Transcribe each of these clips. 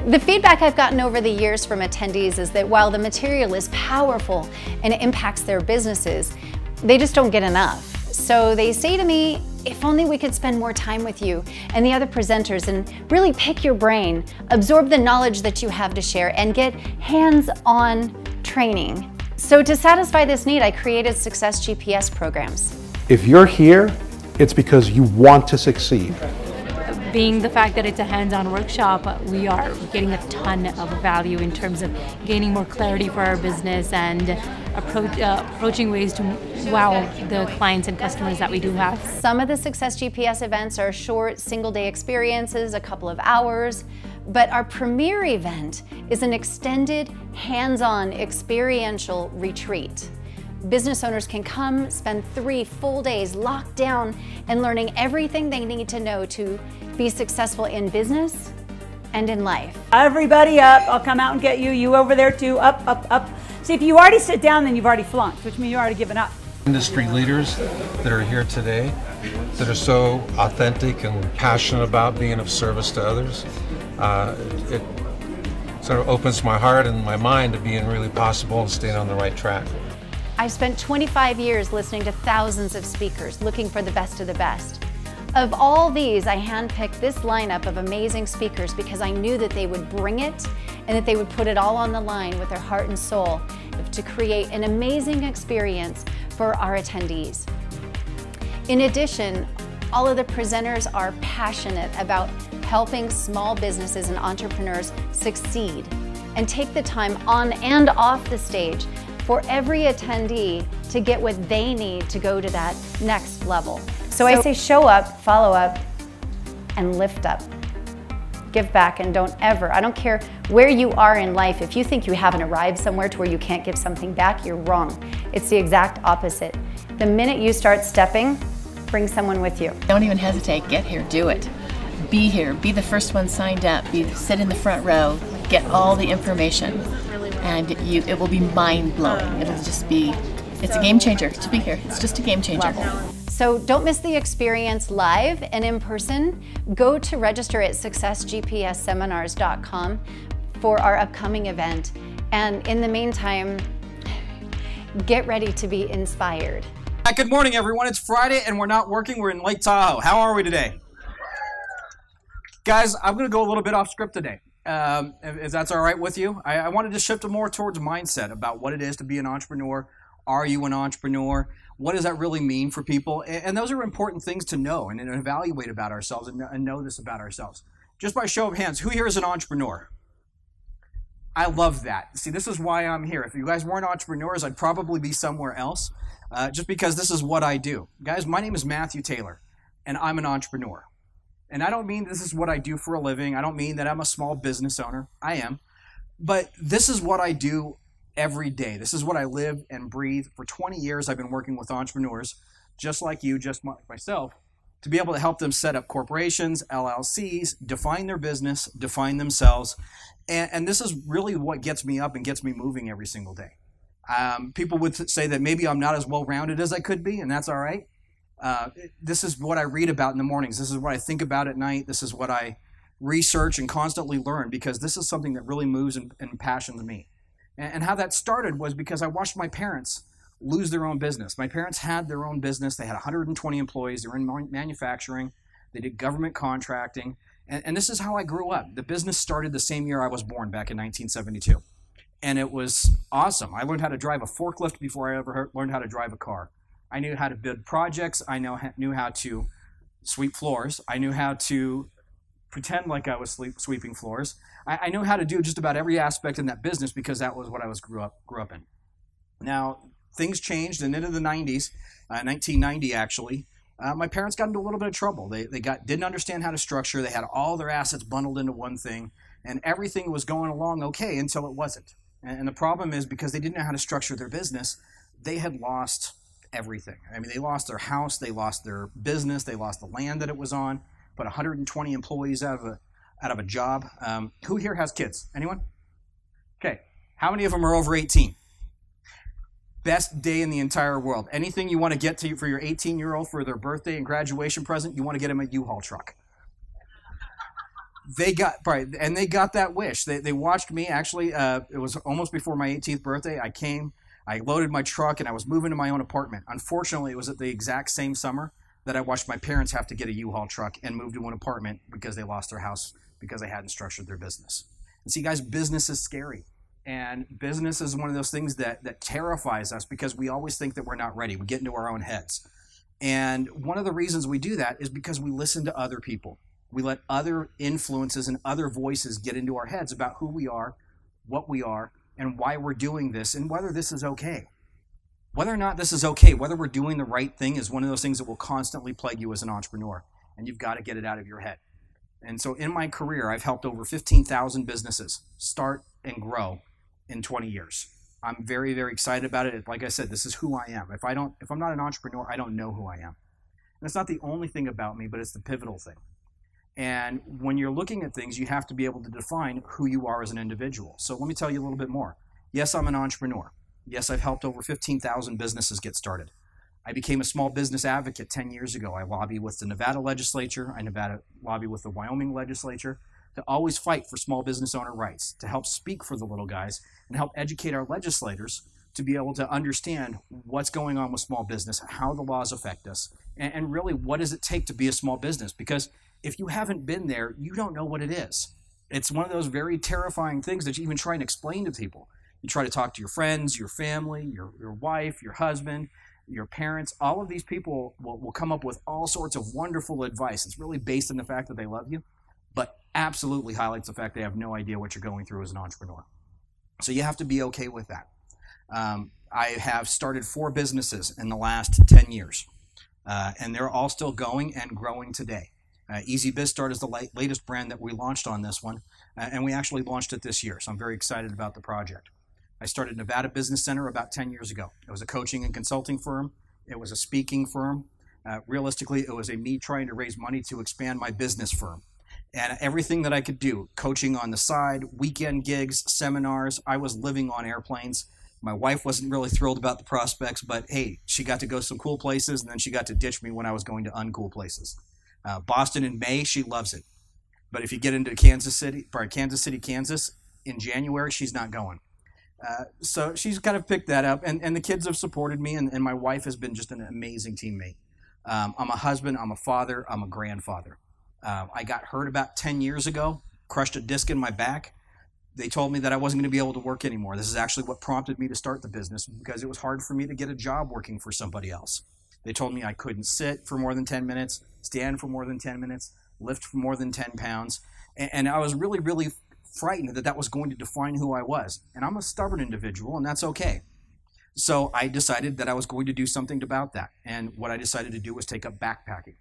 The feedback I've gotten over the years from attendees is that while the material is powerful and it impacts their businesses, they just don't get enough. So they say to me, if only we could spend more time with you and the other presenters and really pick your brain, absorb the knowledge that you have to share, and get hands-on training. So to satisfy this need, I created Success GPS programs. If you're here, it's because you want to succeed. Being the fact that it's a hands-on workshop, we are getting a ton of value in terms of gaining more clarity for our business and approaching ways to wow the clients and customers that we do have. Some of the Success GPS events are short, single-day experiences, a couple of hours, but our premier event is an extended, hands-on, experiential retreat. Business owners can come, spend 3 full days locked down and learning everything they need to know to be successful in business and in life. Everybody up, I'll come out and get you. You over there too, up, up, up. See, if you already sit down, then you've already flunked, which means you've already given up. Industry leaders that are here today that are so authentic and passionate about being of service to others. It sort of opens my heart and my mind to being really possible and staying on the right track. I've spent 25 years listening to thousands of speakers, looking for the best of the best. Of all these, I handpicked this lineup of amazing speakers because I knew that they would bring it and that they would put it all on the line with their heart and soul to create an amazing experience for our attendees. In addition, all of the presenters are passionate about helping small businesses and entrepreneurs succeed and take the time on and off the stage for every attendee to get what they need to go to that next level. So I say show up, follow up, and lift up. Give back and don't ever, I don't care where you are in life, if you think you haven't arrived somewhere to where you can't give something back, you're wrong. It's the exact opposite. The minute you start stepping, bring someone with you. Don't even hesitate, get here, do it. Be here, be the first one signed up, sit in the front row, get all the information. And it will be mind-blowing. It'll just be, it's a game changer to be here. It's just a game changer. So don't miss the experience live and in person. Go to register at successgpsseminars.com for our upcoming event. And in the meantime, get ready to be inspired. Good morning, everyone. It's Friday and we're not working. We're in Lake Tahoe. How are we today? Guys, I'm going to go a little bit off script today. If that's all right with you. I wanted to shift more towards mindset about what it is to be an entrepreneur. Are you an entrepreneur? What does that really mean for people? And those are important things to know and evaluate about ourselves and know this about ourselves. Just by show of hands, who here is an entrepreneur? I love that. See, this is why I'm here. If you guys weren't entrepreneurs, I'd probably be somewhere else, just because this is what I do. Guys, my name is Matthew Taylor, and I'm an entrepreneur. And I don't mean this is what I do for a living. I don't mean that I'm a small business owner. I am. But this is what I do every day. This is what I live and breathe. For 20 years, I've been working with entrepreneurs, just like you, just like myself, to be able to help them set up corporations, LLCs, define their business, define themselves. And this is really what gets me up and gets me moving every single day. People would say that maybe I'm not as well-rounded as I could be, and that's all right. This is what I read about in the mornings. This is what I think about at night. This is what I research and constantly learn, because this is something that really moves and passions me. And how that started was because I watched my parents lose their own business. My parents had their own business. They had 120 employees. They were in manufacturing. They did government contracting. And this is how I grew up. The business started the same year I was born, back in 1972. And it was awesome. I learned how to drive a forklift before I ever learned how to drive a car. I knew how to build projects. I knew how to sweep floors. I knew how to pretend like I was sweeping floors. I knew how to do just about every aspect in that business because that was what I grew up in. Now, things changed, and into the 90s, 1990 actually, my parents got into a little bit of trouble. They didn't understand how to structure. They had all their assets bundled into one thing, and everything was going along okay until it wasn't. And the problem is, because they didn't know how to structure their business, they had lost everything. I mean, they lost their house, they lost their business, they lost the land that it was on, put 120 employees out of a job. Who here has kids? Anyone? Okay. How many of them are over 18? Best day in the entire world. Anything you want to get to for your 18-year-old for their birthday and graduation present, you want to get them a U-Haul truck. They got right, and they got that wish. They watched me. Actually, it was almost before my 18th birthday. I came, I loaded my truck, and I was moving to my own apartment. Unfortunately, it was at the exact same summer that I watched my parents have to get a U-Haul truck and move to an apartment because they lost their house because they hadn't structured their business. And see, guys, business is scary. And business is one of those things that terrifies us because we always think that we're not ready. We get into our own heads. And one of the reasons we do that is because we listen to other people. We let other influences and other voices get into our heads about who we are, what we are, and why we're doing this, and whether this is okay. Whether or not this is okay, whether we're doing the right thing is one of those things that will constantly plague you as an entrepreneur. And you've got to get it out of your head. And so in my career, I've helped over 15,000 businesses start and grow in 20 years. I'm very, very excited about it. Like I said, this is who I am. If I'm not an entrepreneur, I don't know who I am. And it's not the only thing about me, but it's the pivotal thing. And when you're looking at things, you have to be able to define who you are as an individual. So let me tell you a little bit more. Yes, I'm an entrepreneur. Yes, I've helped over 15,000 businesses get started. I became a small business advocate 10 years ago. I lobby with the Nevada legislature. I lobby with the Wyoming legislature to always fight for small business owner rights, to help speak for the little guys, and help educate our legislators to be able to understand what's going on with small business, how the laws affect us, and really what does it take to be a small business. Because if you haven't been there, you don't know what it is. It's one of those very terrifying things that you even try and explain to people. You try to talk to your friends, your family, your wife, your husband, your parents. All of these people will come up with all sorts of wonderful advice. It's really based on the fact that they love you, but absolutely highlights the fact they have no idea what you're going through as an entrepreneur. So you have to be okay with that. I have started 4 businesses in the last 10 years, and they're all still going and growing today. Easy Biz Start is the latest brand that we launched on this one, and we actually launched it this year, so I'm very excited about the project. I started Nevada Business Center about 10 years ago. It was a coaching and consulting firm. It was a speaking firm. Realistically, it was me trying to raise money to expand my business firm. And everything that I could do, coaching on the side, weekend gigs, seminars, I was living on airplanes. My wife wasn't really thrilled about the prospects, but hey, she got to go some cool places, and then she got to ditch me when I was going to uncool places. Boston in May, she loves it. But if you get into Kansas City, Kansas, in January, she's not going. So she's kind of picked that up, and the kids have supported me, and my wife has been just an amazing teammate. I'm a husband, I'm a father, I'm a grandfather. I got hurt about 10 years ago, crushed a disc in my back. They told me that I wasn't going to be able to work anymore. This is actually what prompted me to start the business because it was hard for me to get a job working for somebody else. They told me I couldn't sit for more than 10 minutes, stand for more than 10 minutes, lift for more than 10 pounds. And I was really, really frightened that that was going to define who I was. And I'm a stubborn individual, and that's okay. So I decided that I was going to do something about that. And what I decided to do was take up backpacking.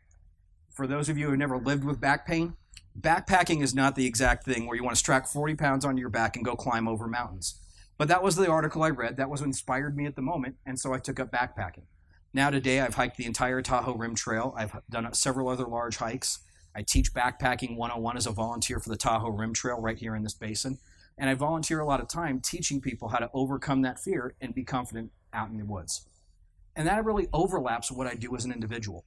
For those of you who have never lived with back pain, backpacking is not the exact thing where you want to strap 40 pounds onto your back and go climb over mountains. But that was the article I read. That was what inspired me at the moment, and so I took up backpacking. Now today, I've hiked the entire Tahoe Rim Trail. I've done several other large hikes. I teach Backpacking 101 as a volunteer for the Tahoe Rim Trail right here in this basin. And I volunteer a lot of time teaching people how to overcome that fear and be confident out in the woods. And that really overlaps what I do as an individual.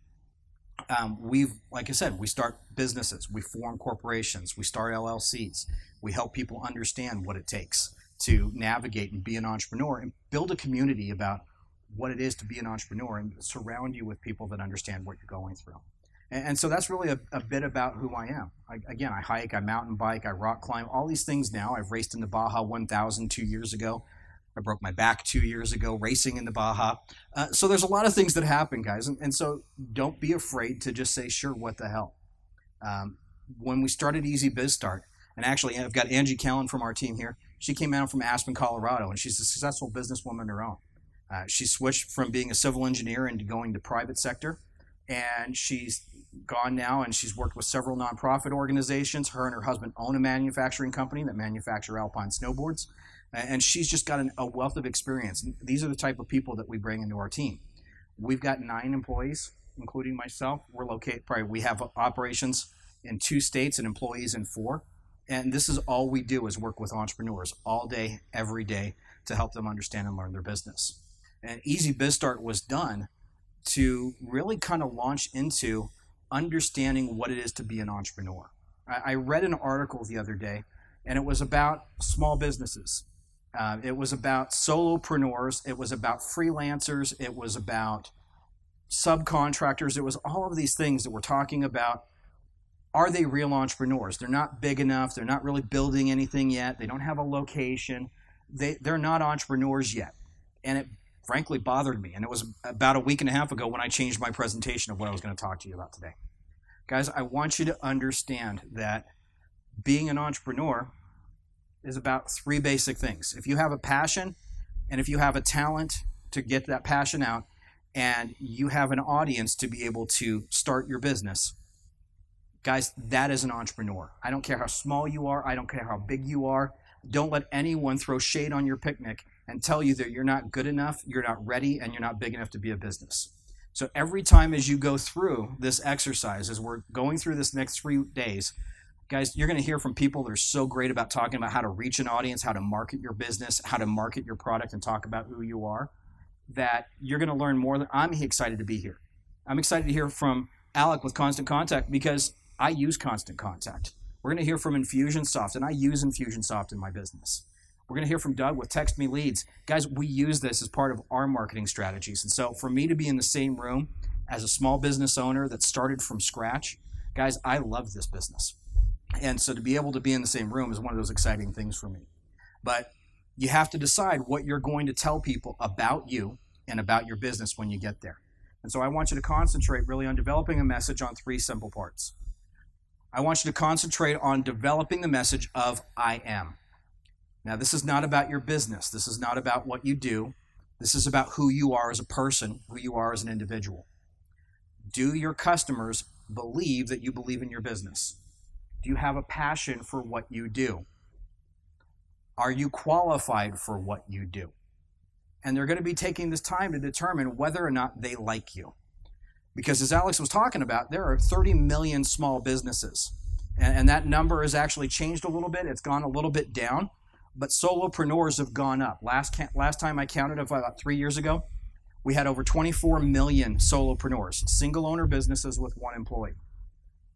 Like I said, we start businesses, we form corporations, we start LLCs, we help people understand what it takes to navigate and be an entrepreneur and build a community about what it is to be an entrepreneur and surround you with people that understand what you're going through. And so that's really a bit about who I am. Again, I hike, I mountain bike, I rock climb, all these things now. I've raced in the Baja 1000 2 years ago. I broke my back 2 years ago racing in the Baja. So there's a lot of things that happen, guys. And so don't be afraid to just say, sure, what the hell. When we started Easy Biz Start, and actually I've got Angie Callan from our team here. She came out from Aspen, Colorado, and she's a successful businesswoman on her own. She switched from being a civil engineer into going to private sector. And she's gone now, and she's worked with several nonprofit organizations. Her and her husband own a manufacturing company that manufacture alpine snowboards. And she's just got a wealth of experience. These are the type of people that we bring into our team. We've got 9 employees, including myself. We have operations in 2 states and employees in 4. And this is all we do is work with entrepreneurs all day, every day, to help them understand and learn their business. And Easy Biz Start was done to really kind of launch into understanding what it is to be an entrepreneur. I read an article the other day, and it was about small businesses. It was about solopreneurs. It was about freelancers. It was about subcontractors. It was all of these things that we're talking about. Are they real entrepreneurs? They're not big enough. They're not really building anything yet. They don't have a location. They're not entrepreneurs yet. And it frankly bothered me. And it was about a week and a half ago when I changed my presentation of what I was going to talk to you about today. Guys, I want you to understand that being an entrepreneur is about three basic things. If you have a passion and if you have a talent to get that passion out and you have an audience to be able to start your business, guys, that is an entrepreneur. I don't care how small you are. I don't care how big you are. Don't let anyone throw shade on your picnic and tell you that you're not good enough, you're not ready, and you're not big enough to be a business. So every time as you go through this exercise, as we're going through this next 3 days, guys, you're going to hear from people that are so great about talking about how to reach an audience, how to market your business, how to market your product, and talk about who you are, that you're going to learn more. I'm excited to be here. I'm excited to hear from Alec with Constant Contact because I use Constant Contact. We're going to hear from Infusionsoft, and I use Infusionsoft in my business. We're going to hear from Doug with Text Me Leads. Guys, we use this as part of our marketing strategies. And so for me to be in the same room as a small business owner that started from scratch, guys, I love this business. And so to be able to be in the same room is one of those exciting things for me. But you have to decide what you're going to tell people about you and about your business when you get there. And so I want you to concentrate really on developing a message on 3 simple parts. I want you to concentrate on developing the message of I am. Now, this is not about your business. This is not about what you do. This is about who you are as a person, who you are as an individual. Do your customers believe that you believe in your business? Do you have a passion for what you do? Are you qualified for what you do? And they're going to be taking this time to determine whether or not they like you. Because as Alex was talking about, there are 30 million small businesses. And that number has actually changed a little bit. It's gone a little bit down. But solopreneurs have gone up. Last time I counted, about 3 years ago, we had over 24 million solopreneurs, single owner businesses with 1 employee.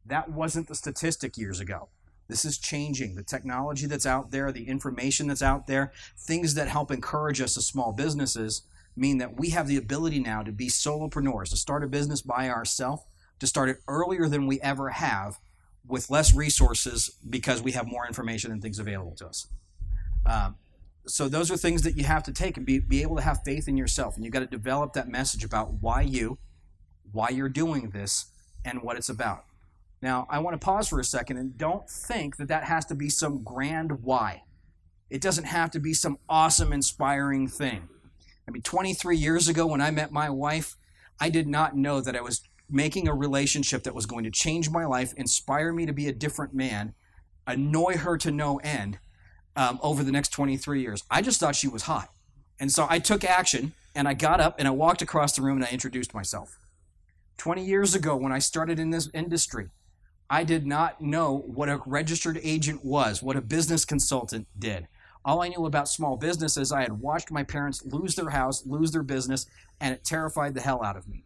That wasn't the statistic years ago. This is changing. The technology that's out there, the information that's out there, things that help encourage us as small businesses mean that we have the ability now to be solopreneurs, to start a business by ourselves, to start it earlier than we ever have with less resources because we have more information and things available to us. So those are things that you have to take and be able to have faith in yourself. And you've got to develop that message about why you're doing this, and what it's about. Now, I want to pause for a second and don't think that that has to be some grand why. It doesn't have to be some awesome, inspiring thing. I mean, 23 years ago when I met my wife, I did not know that I was making a relationship that was going to change my life, inspire me to be a different man, annoy her to no end over the next 23 years. I just thought she was hot. And so I took action, and I got up, and I walked across the room, and I introduced myself. 20 years ago when I started in this industry, I did not know what a registered agent was, what a business consultant did. All I knew about small business is I had watched my parents lose their house, lose their business, and it terrified the hell out of me.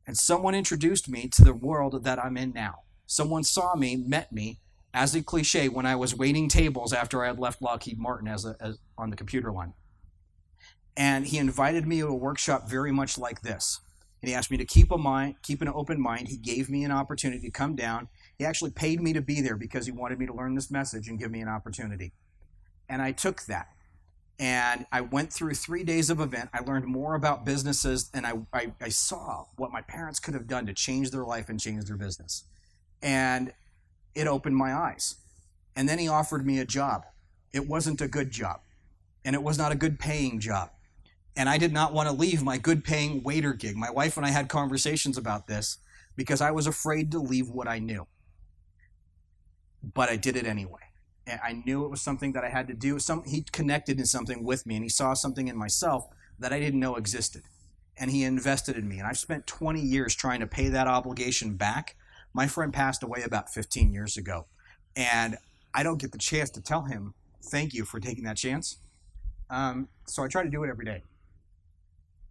And someone introduced me to the world that I'm in now. Someone saw me, met me, as a cliche, when I was waiting tables after I had left Lockheed Martin as on the computer line. And he invited me to a workshop very much like this. And he asked me to keep an open mind. He gave me an opportunity to come down. He actually paid me to be there because he wanted me to learn this message and give me an opportunity. And I took that. And I went through 3 days of event. I learned more about businesses, and I saw what my parents could have done to change their life and change their business. And it opened my eyes. And then he offered me a job. It wasn't a good job. And it was not a good paying job. And I did not want to leave my good paying waiter gig. My wife and I had conversations about this because I was afraid to leave what I knew. But I did it anyway. And I knew it was something that I had to do. He connected in something with me, and he saw something in myself that I didn't know existed. And he invested in me. And I've spent 20 years trying to pay that obligation back. My friend passed away about 15 years ago. And I don't get the chance to tell him, thank you for taking that chance. So I try to do it every day.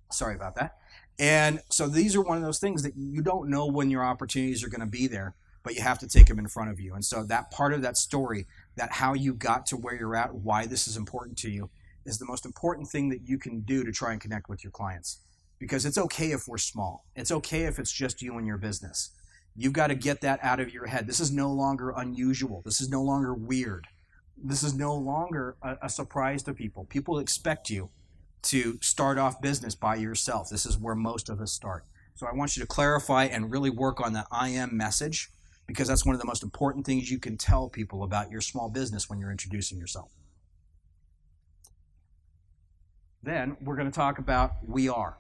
Sorry about that. And so these are one of those things that you don't know when your opportunities are going to be there. but you have to take them in front of you. And so that part of that story, that how you got to where you're at, why this is important to you, is the most important thing that you can do to try and connect with your clients. Because it's okay if we're small. It's okay if it's just you and your business. You've got to get that out of your head. This is no longer unusual. This is no longer weird. This is no longer a surprise to people. People expect you to start off business by yourself. This is where most of us start. So I want you to clarify and really work on that I am message, because that's one of the most important things you can tell people about your small business when you're introducing yourself. Then we're going to talk about we are.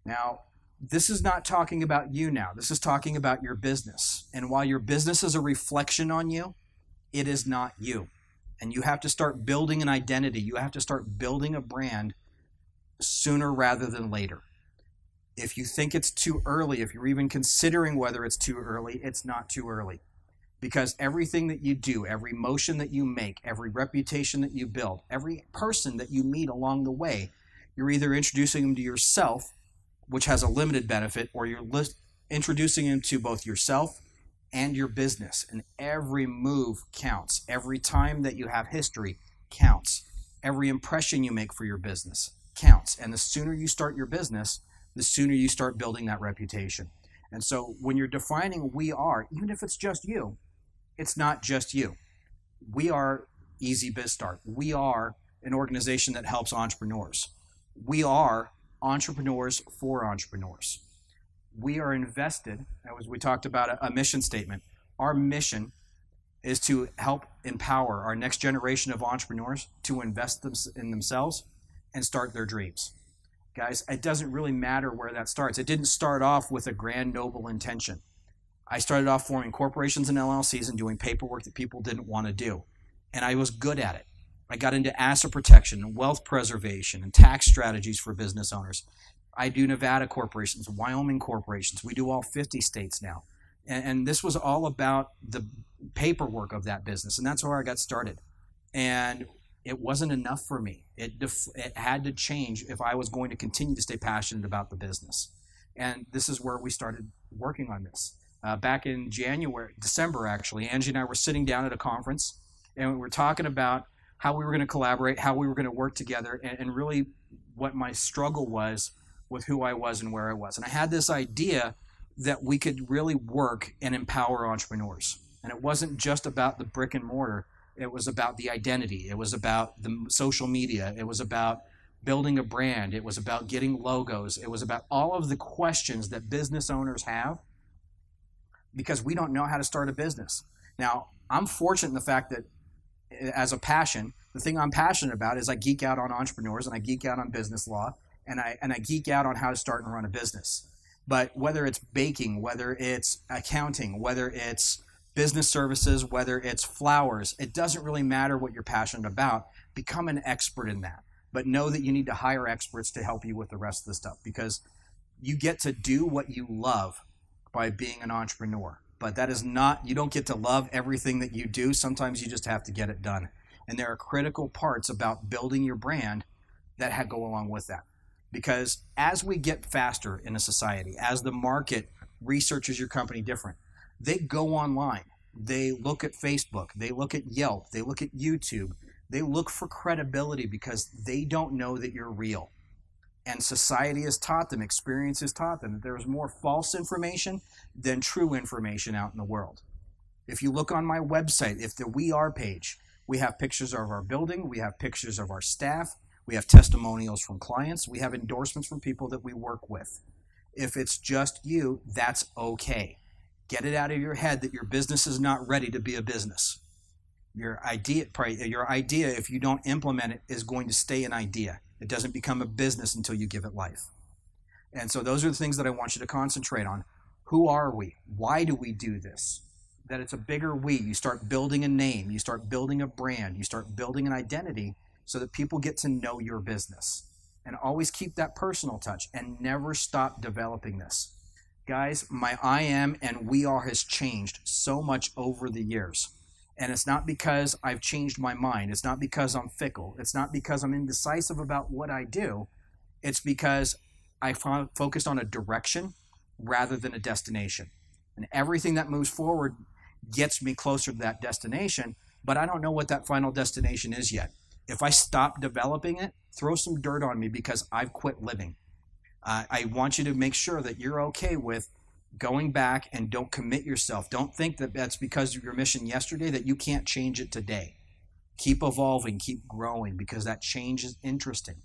Now, this is not talking about you now. This is talking about your business. And while your business is a reflection on you, it is not you. And you have to start building an identity. You have to start building a brand sooner rather than later. If you think it's too early, if you're even considering whether it's too early, it's not too early. Because everything that you do, every motion that you make, every reputation that you build, every person that you meet along the way, you're either introducing them to yourself, which has a limited benefit, or you're introducing them to both yourself and your business. And every move counts. Every time that you have history counts. Every impression you make for your business counts. And the sooner you start your business, the sooner you start building that reputation. And so when you're defining we are, even if it's just you, it's not just you. We are Easy Biz Start. We are an organization that helps entrepreneurs. We are entrepreneurs for entrepreneurs. We are invested, as we talked about a mission statement. Our mission is to help empower our next generation of entrepreneurs to invest in themselves and start their dreams. Guys, it doesn't really matter where that starts. It didn't start off with a grand, noble intention. I started off forming corporations and LLCs and doing paperwork that people didn't want to do. And I was good at it. I got into asset protection and wealth preservation and tax strategies for business owners. I do Nevada corporations, Wyoming corporations. We do all 50 states now. And this was all about the paperwork of that business. And that's where I got started. And it wasn't enough for me. It had to change if I was going to continue to stay passionate about the business. And this is where we started working on this. Back in December, actually, Angie and I were sitting down at a conference, and we were talking about how we were going to collaborate, how we were going to work together, and really what my struggle was with who I was and where I was. And I had this idea that we could really work and empower entrepreneurs. And it wasn't just about the brick and mortar. It was about the identity. It was about the social media. It was about building a brand. It was about getting logos. It was about all of the questions that business owners have because we don't know how to start a business. Now, I'm fortunate in the fact that as a passion, the thing I'm passionate about is I geek out on entrepreneurs and I geek out on business law and I geek out on how to start and run a business. But whether it's baking, whether it's accounting, whether it's business services, whether it's flowers, it doesn't really matter what you're passionate about. Become an expert in that. But know that you need to hire experts to help you with the rest of the stuff because you get to do what you love by being an entrepreneur. But that is not, you don't get to love everything that you do. Sometimes you just have to get it done. And there are critical parts about building your brand that go along with that. Because as we get faster in a society, as the market researches your company different, they go online. They look at Facebook. They look at Yelp. They look at YouTube. They look for credibility because they don't know that you're real. And society has taught them, experience has taught them that there is more false information than true information out in the world. If you look on my website, if the We Are page, we have pictures of our building, we have pictures of our staff, we have testimonials from clients, we have endorsements from people that we work with. If it's just you, that's okay. Get it out of your head that your business is not ready to be a business. Your idea, if you don't implement it, is going to stay an idea. It doesn't become a business until you give it life. And so those are the things that I want you to concentrate on. Who are we? Why do we do this? That it's a bigger we. You start building a name. You start building a brand. You start building an identity so that people get to know your business. And always keep that personal touch and never stop developing this. Guys, my I am and we are has changed so much over the years. And it's not because I've changed my mind. It's not because I'm fickle. It's not because I'm indecisive about what I do. It's because I focused on a direction rather than a destination. And everything that moves forward gets me closer to that destination, but I don't know what that final destination is yet. If I stop developing it, throw some dirt on me because I've quit living. I want you to make sure that you're okay with going back and don't commit yourself. Don't think that that's because of your mission yesterday that you can't change it today. Keep evolving, keep growing, because that change is interesting.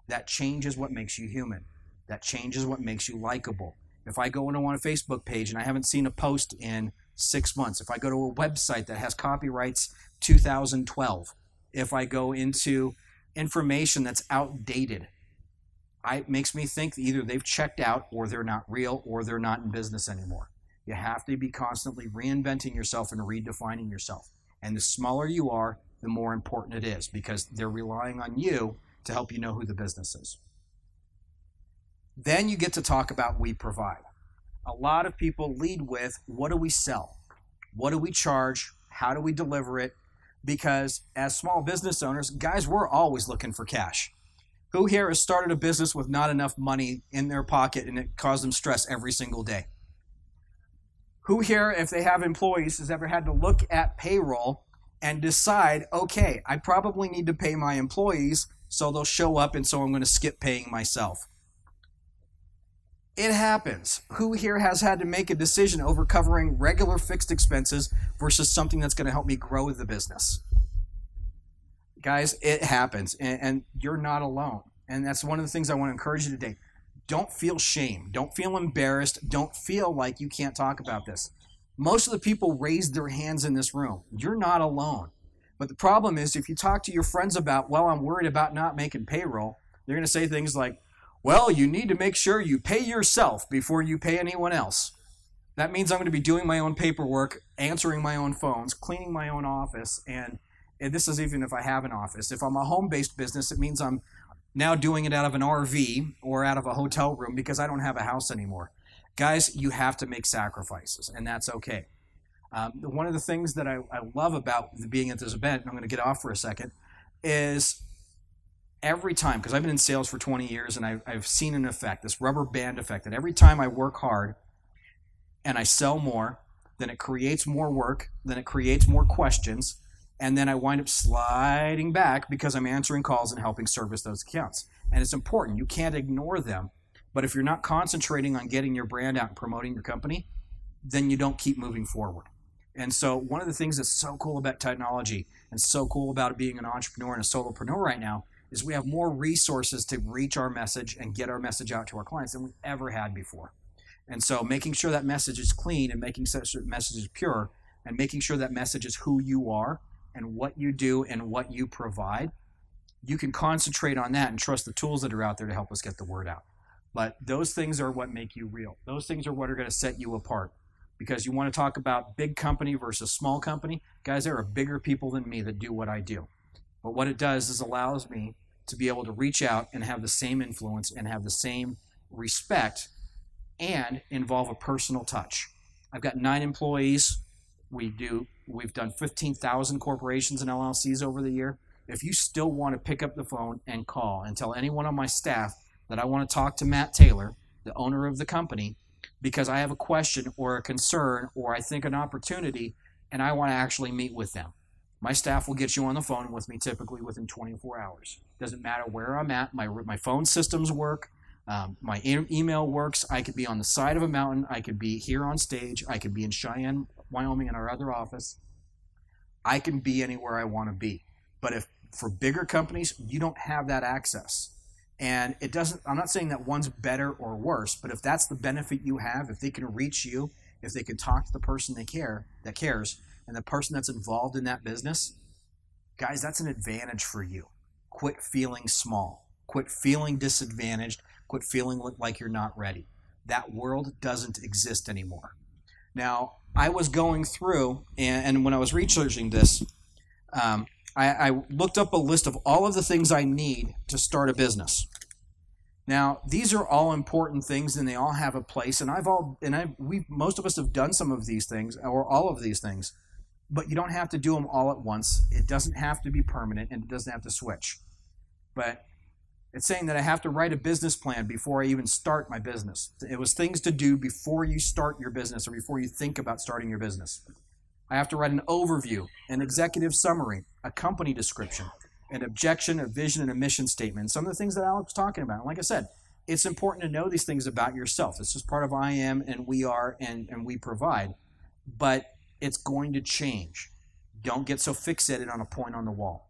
That change is what makes you human. That change is what makes you likable. If I go into on a Facebook page and I haven't seen a post in 6 months, if I go to a website that has copyrights 2012, if I go into information that's outdated, it makes me think that either they've checked out or they're not real or they're not in business anymore. You have to be constantly reinventing yourself and redefining yourself. And the smaller you are, the more important it is, because they're relying on you to help you know who the business is. Then you get to talk about we provide. A lot of people lead with, what do we sell? What do we charge? How do we deliver it? Because as small business owners, guys, we're always looking for cash. Who here has started a business with not enough money in their pocket and it caused them stress every single day? Who here, if they have employees, has ever had to look at payroll and decide, okay, I probably need to pay my employees, so they'll show up, and so I'm going to skip paying myself? It happens. Who here has had to make a decision over covering regular fixed expenses versus something that's going to help me grow the business? Guys, it happens, and you're not alone. And that's one of the things I want to encourage you today. Don't feel shame. Don't feel embarrassed. Don't feel like you can't talk about this. Most of the people raised their hands in this room. You're not alone. But the problem is, if you talk to your friends about, well, I'm worried about not making payroll, they're going to say things like, well, you need to make sure you pay yourself before you pay anyone else. That means I'm going to be doing my own paperwork, answering my own phones, cleaning my own office, and this is even if I have an office. If I'm a home-based business, it means I'm now doing it out of an RV or out of a hotel room because I don't have a house anymore. Guys, you have to make sacrifices, and that's okay. One of the things that I love about being at this event, and I'm going to get off for a second, is every time, because I've been in sales for 20 years and I've seen an effect, this rubber band effect, that every time I work hard and I sell more, then it creates more work, then it creates more questions, and then I wind up sliding back because I'm answering calls and helping service those accounts. And it's important. You can't ignore them. But if you're not concentrating on getting your brand out and promoting your company, then you don't keep moving forward. And so one of the things that's so cool about technology and so cool about being an entrepreneur and a solopreneur right now is we have more resources to reach our message and get our message out to our clients than we've ever had before. And so making sure that message is clean and making sure that message is pure and making sure that message is who you are and what you do and what you provide, you can concentrate on that and trust the tools that are out there to help us get the word out. But those things are what make you real. Those things are what are going to set you apart. Because you want to talk about big company versus small company, guys, there are bigger people than me that do what I do. But what it does is allows me to be able to reach out and have the same influence and have the same respect and involve a personal touch. I've got 9 employees. We've done 15,000 corporations and LLCs over the year. If you still want to pick up the phone and call and tell anyone on my staff that I want to talk to Matt Taylor, the owner of the company, because I have a question or a concern or I think an opportunity and I want to actually meet with them, my staff will get you on the phone with me typically within 24 hours. Doesn't matter where I'm at. My phone systems work. My email works. I could be on the side of a mountain. I could be here on stage. I could be in Cheyenne, Wyoming in our other office. I can be anywhere I want to be. But if for bigger companies, you don't have that access. And it doesn't, I'm not saying that one's better or worse, but if that's the benefit you have, if they can reach you, if they can talk to the person that cares, and the person that's involved in that business, guys, that's an advantage for you. Quit feeling small. Quit feeling disadvantaged. Quit feeling like you're not ready. That world doesn't exist anymore. Now, I was going through, and when I was researching this, I looked up a list of all of the things I need to start a business. Now, these are all important things, and they all have a place. And most of us have done some of these things, or all of these things. But you don't have to do them all at once. It doesn't have to be permanent, and it doesn't have to switch. But It's saying that I have to write a business plan before I even start my business. It was things to do before you start your business or before you think about starting your business. I have to write an overview, an executive summary, a company description, an objection, a vision, and a mission statement. Some of the things that Alex was talking about. And like I said, it's important to know these things about yourself. It's just part of I am and we are and we provide. But it's going to change. Don't get so fixated on a point on the wall.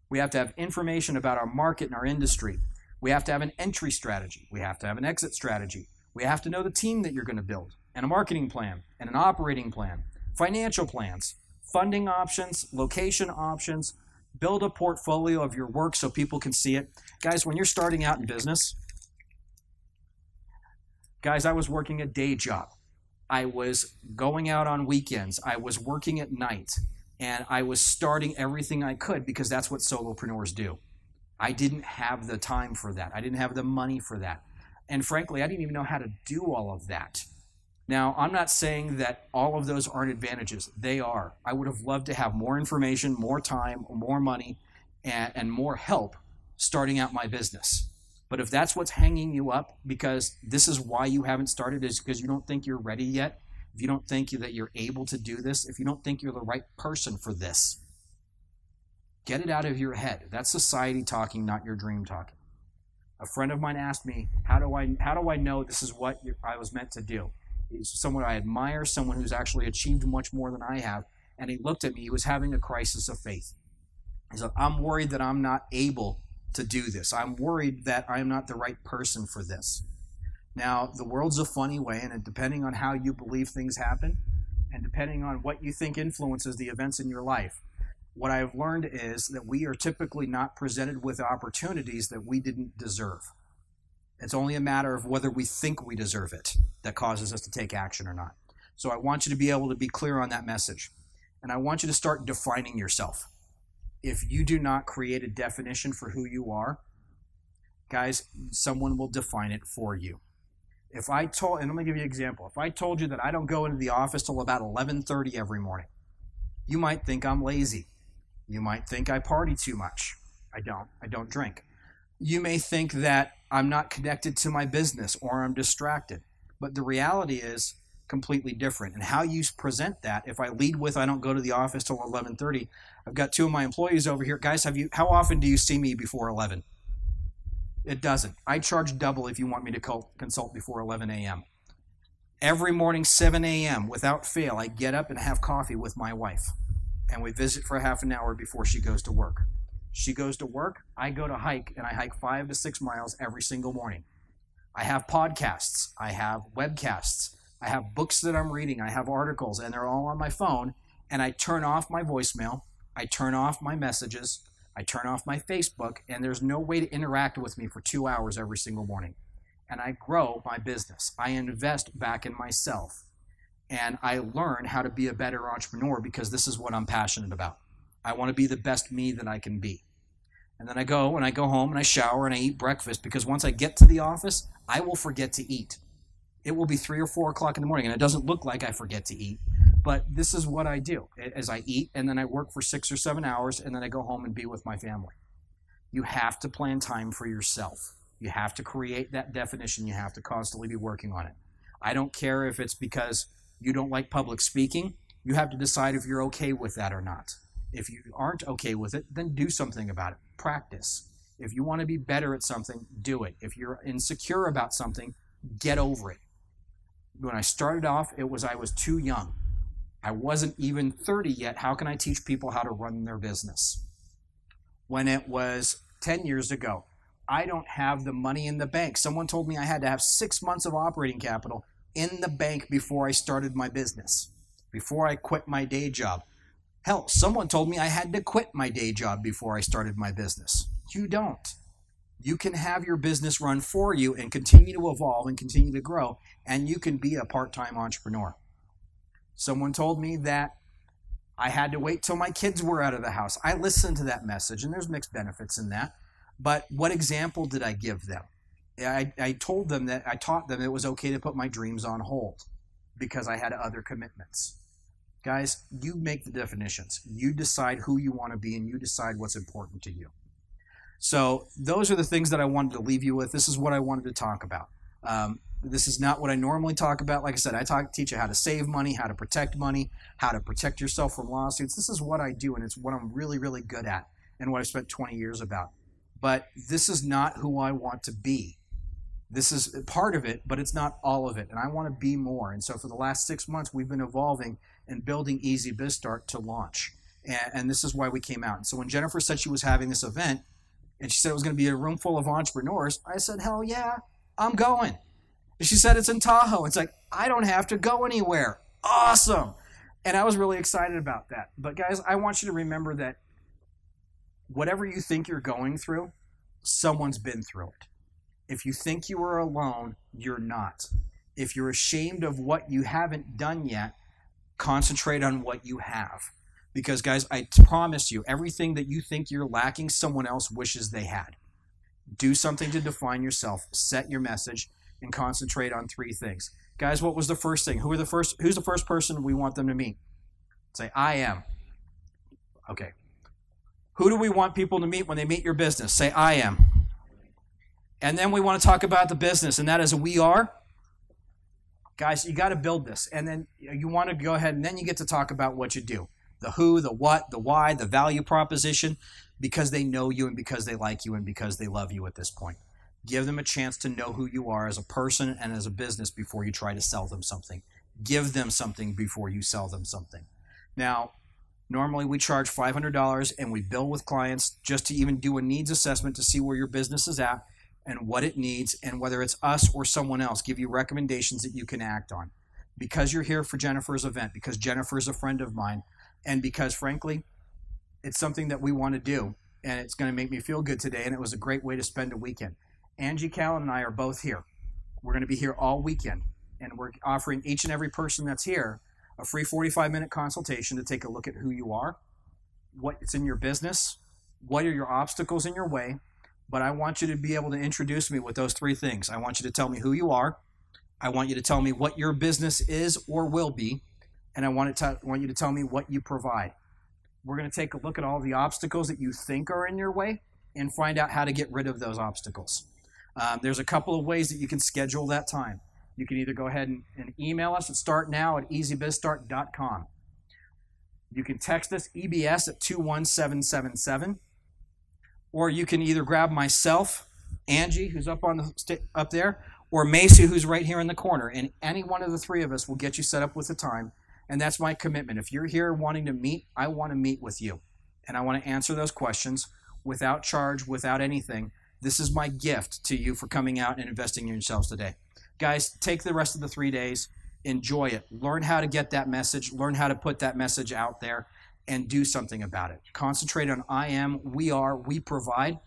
We have to have information about our market and our industry. We have to have an entry strategy. We have to have an exit strategy. We have to know the team that you're going to build, and a marketing plan, and an operating plan, financial plans, funding options, location options, build a portfolio of your work so people can see it. Guys, when you're starting out in business, guys, I was working a day job. I was going out on weekends. I was working at night. And I was starting everything I could because that's what solopreneurs do. I didn't have the time for that. I didn't have the money for that. And frankly, I didn't even know how to do all of that. Now, I'm not saying that all of those aren't advantages. They are. I would have loved to have more information, more time, more money, and more help starting out my business. But if that's what's hanging you up because this is why you haven't started, is because you don't think you're ready yet, if you don't think that you're able to do this, if you don't think you're the right person for this, get it out of your head. That's society talking, not your dream talking. A friend of mine asked me, how do I know this is what I was meant to do? He's someone I admire, someone who's actually achieved much more than I have. And he looked at me, he was having a crisis of faith. He said, I'm worried that I'm not able to do this. I'm worried that I'm not the right person for this. Now, the world's a funny way, and depending on how you believe things happen, and depending on what you think influences the events in your life, what I've learned is that we are typically not presented with opportunities that we didn't deserve. It's only a matter of whether we think we deserve it that causes us to take action or not. So I want you to be able to be clear on that message. And I want you to start defining yourself. If you do not create a definition for who you are, guys, someone will define it for you. If I told, and let me give you an example. If I told you that I don't go into the office till about 11:30 every morning, you might think I'm lazy. You might think I party too much. I don't drink. You may think that I'm not connected to my business or I'm distracted. But the reality is completely different. And how you present that, if I lead with I don't go to the office till 11:30, I've got two of my employees over here. Guys, how often do you see me before 11? It doesn't. I charge double if you want me to consult before 11 a.m. Every morning, 7 a.m., without fail, I get up and have coffee with my wife. And we visit for half an hour before she goes to work. She goes to work, I go to hike, and I hike 5 to 6 miles every single morning. I have podcasts. I have webcasts. I have books that I'm reading. I have articles, and they're all on my phone. And I turn off my voicemail. I turn off my messages. I turn off my Facebook, and there's no way to interact with me for 2 hours every single morning. And I grow my business. I invest back in myself. And I learn how to be a better entrepreneur because this is what I'm passionate about. I want to be the best me that I can be. And then I go home and I shower and I eat breakfast because once I get to the office, I will forget to eat. It will be 3 or 4 o'clock in the morning, and it doesn't look like I forget to eat. But this is what I do, as I eat, and then I work for 6 or 7 hours, and then I go home and be with my family. You have to plan time for yourself. You have to create that definition. You have to constantly be working on it. I don't care if it's because you don't like public speaking. You have to decide if you're okay with that or not. If you aren't okay with it, then do something about it. Practice. If you want to be better at something, do it. If you're insecure about something, get over it. When I started off, I was too young. I wasn't even 30 yet. How can I teach people how to run their business? When it was 10 years ago, I don't have the money in the bank. Someone told me I had to have 6 months of operating capital in the bank before I started my business, before I quit my day job. Hell, someone told me I had to quit my day job before I started my business. You don't. You can have your business run for you and continue to evolve and continue to grow, and you can be a part-time entrepreneur. Someone told me that I had to wait till my kids were out of the house. I listened to that message, and there's mixed benefits in that. But what example did I give them? I taught them it was okay to put my dreams on hold because I had other commitments. Guys, you make the definitions. You decide who you want to be, and you decide what's important to you. So those are the things that I wanted to leave you with. This is what I wanted to talk about. This is not what I normally talk about. Like I said, teach you how to save money, how to protect money, how to protect yourself from lawsuits. This is what I do, and it's what I'm really, really good at and what I've spent 20 years about. But this is not who I want to be. This is part of it, but it's not all of it, and I want to be more. And so for the last 6 months, we've been evolving and building Easy Biz Start to launch. And this is why we came out. And so when Jennifer said she was having this event, and she said it was going to be a room full of entrepreneurs, I said, hell yeah, I'm going. And she said it's in Tahoe. It's like, I don't have to go anywhere. Awesome. And I was really excited about that. But guys, I want you to remember that whatever you think you're going through, someone's been through it. If you think you are alone, you're not. If you're ashamed of what you haven't done yet, concentrate on what you have. Because guys, I promise you, everything that you think you're lacking, someone else wishes they had. Do something to define yourself, set your message, and concentrate on 3 things. Guys, what was the first thing? Who's the first person we want them to meet? Say, I am. Okay. Who do we want people to meet when they meet your business? Say, I am. And then we want to talk about the business, and that is we are. Guys, you got to build this. And then you want to go ahead, and then you get to talk about what you do. The who, the what, the why, the value proposition, because they know you and because they like you and because they love you at this point. Give them a chance to know who you are as a person and as a business before you try to sell them something. Give them something before you sell them something. Now, normally we charge $500 and we bill with clients just to even do a needs assessment to see where your business is at and what it needs, and whether it's us or someone else, give you recommendations that you can act on. Because you're here for Jennifer's event, because Jennifer is a friend of mine, and because, frankly, it's something that we want to do, and it's going to make me feel good today, and it was a great way to spend a weekend. Angie Callan and I are both here. We're going to be here all weekend, and we're offering each and every person that's here a free 45-minute consultation to take a look at who you are, what's in your business, what are your obstacles in your way. But I want you to be able to introduce me with those 3 things. I want you to tell me who you are. I want you to tell me what your business is or will be. And I want you to tell me what you provide. We're going to take a look at all the obstacles that you think are in your way and find out how to get rid of those obstacles. There's a couple of ways that you can schedule that time. You can either go ahead and email us at startnow@easybizstart.com. You can text us, EBS, at 21777. Or you can either grab myself, Angie, who's up there, or Macy, who's right here in the corner. And any one of the 3 of us will get you set up with a time. And that's my commitment. If you're here wanting to meet, I want to meet with you. And I want to answer those questions without charge, without anything. This is my gift to you for coming out and investing in yourselves today. Guys, take the rest of the 3 days. Enjoy it. Learn how to get that message. Learn how to put that message out there. And do something about it. Concentrate on I am, we are, we provide.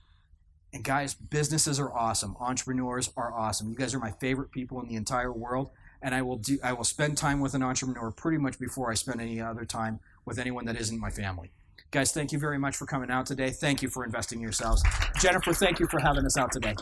And guys, businesses are awesome. Entrepreneurs are awesome. You guys are my favorite people in the entire world. And I will spend time with an entrepreneur pretty much before I spend any other time with anyone that isn't my family. Guys, thank you very much for coming out today. Thank you for investing in yourselves. Jennifer, thank you for having us out today.